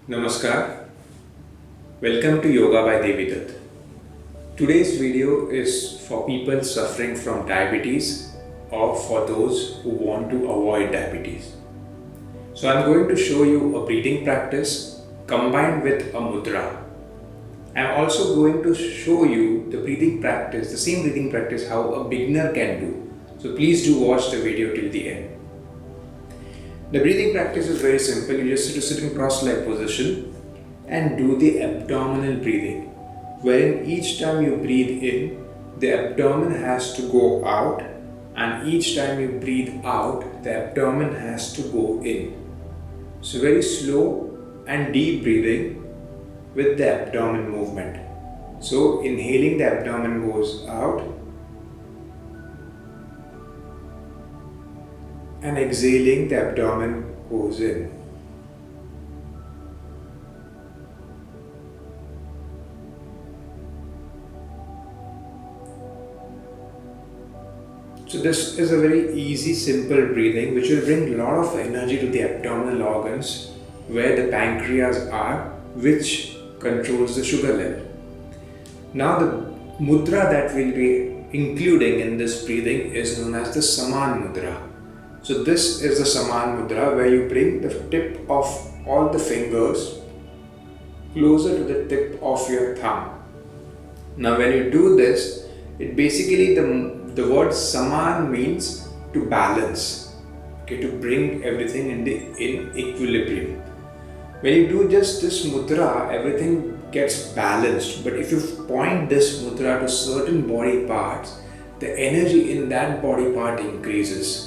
Namaskar. Welcome to Yoga by Devidatta. Today's video is for people suffering from diabetes or for those who want to avoid diabetes. So I'm going to show you a breathing practice combined with a mudra. I'm also going to show you the breathing practice, the same breathing practice how a beginner can do. So please do watch the video till the end. The breathing practice is very simple. You just sit in cross-leg position and do the abdominal breathing, wherein each time you breathe in, the abdomen has to go out, and each time you breathe out, the abdomen has to go in. So very slow and deep breathing with the abdomen movement. So inhaling, the abdomen goes out, and exhaling, the abdomen goes in. So this is a very easy, simple breathing which will bring a lot of energy to the abdominal organs where the pancreas are, which controls the sugar level. Now the mudra that we'll be including in this breathing is known as the Saman Mudra. So this is the Saman Mudra where you bring the tip of all the fingers closer to the tip of your thumb. Now when you do this, it basically the word Saman means to balance, to bring everything in equilibrium. When you do just this mudra, everything gets balanced. But if you point this mudra to certain body parts, the energy in that body part increases.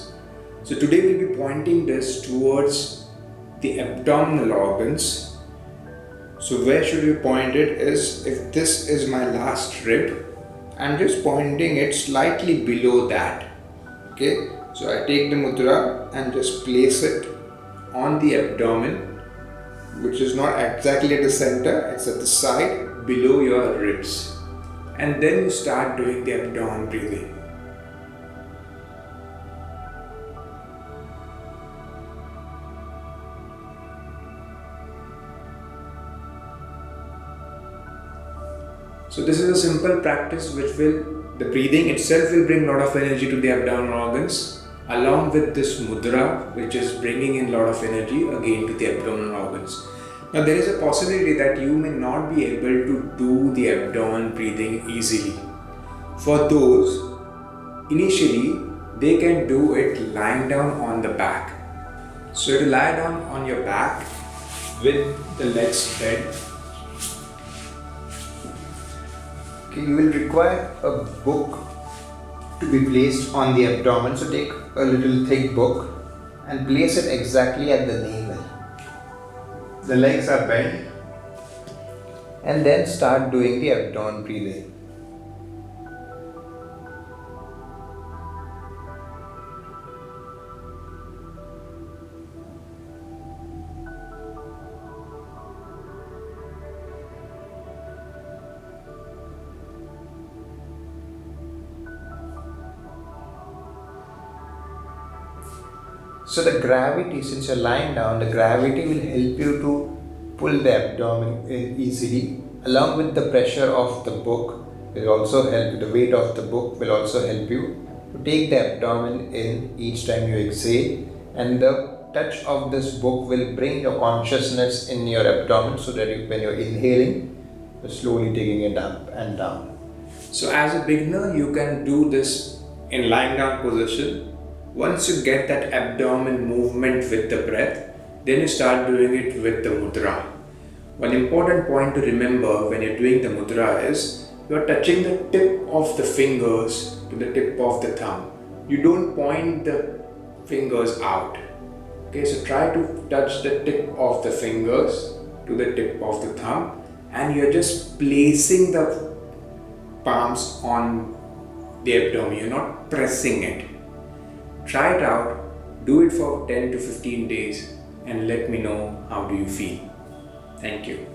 So today we'll be pointing this towards the abdominal organs. So where should we point it is, if this is my last rib, I'm just pointing it slightly below that. Okay, so I take the mudra and just place it on the abdomen, which is not exactly at the center, it's at the side below your ribs. And then you start doing the abdomen breathing. So this is a simple practice which the breathing itself will bring a lot of energy to the abdominal organs, along with this mudra which is bringing in a lot of energy again to the abdominal organs. Now there is a possibility that you may not be able to do the abdomen breathing easily. For those, initially they can do it lying down on the back. So to lie down on your back with the legs bent. Okay, you will require a book to be placed on the abdomen. So take a little thick book and place it exactly at the navel. The legs are bent, and then start doing the abdomen breathing. So the gravity, since you're lying down, the gravity will help you to pull the abdomen in easily, along with the pressure of the book will also help you. The weight of the book will also help you to take the abdomen in each time you exhale, and the touch of this book will bring your consciousness in your abdomen so that when you're inhaling, you're slowly taking it up and down. So as a beginner, you can do this in lying down position. Once you get that abdomen movement with the breath, then you start doing it with the mudra. One important point to remember when you're doing the mudra is you're touching the tip of the fingers to the tip of the thumb. You don't point the fingers out. Okay, so try to touch the tip of the fingers to the tip of the thumb, and you're just placing the palms on the abdomen. You're not pressing it. Try it out, do it for 10 to 15 days and let me know how do you feel. Thank you.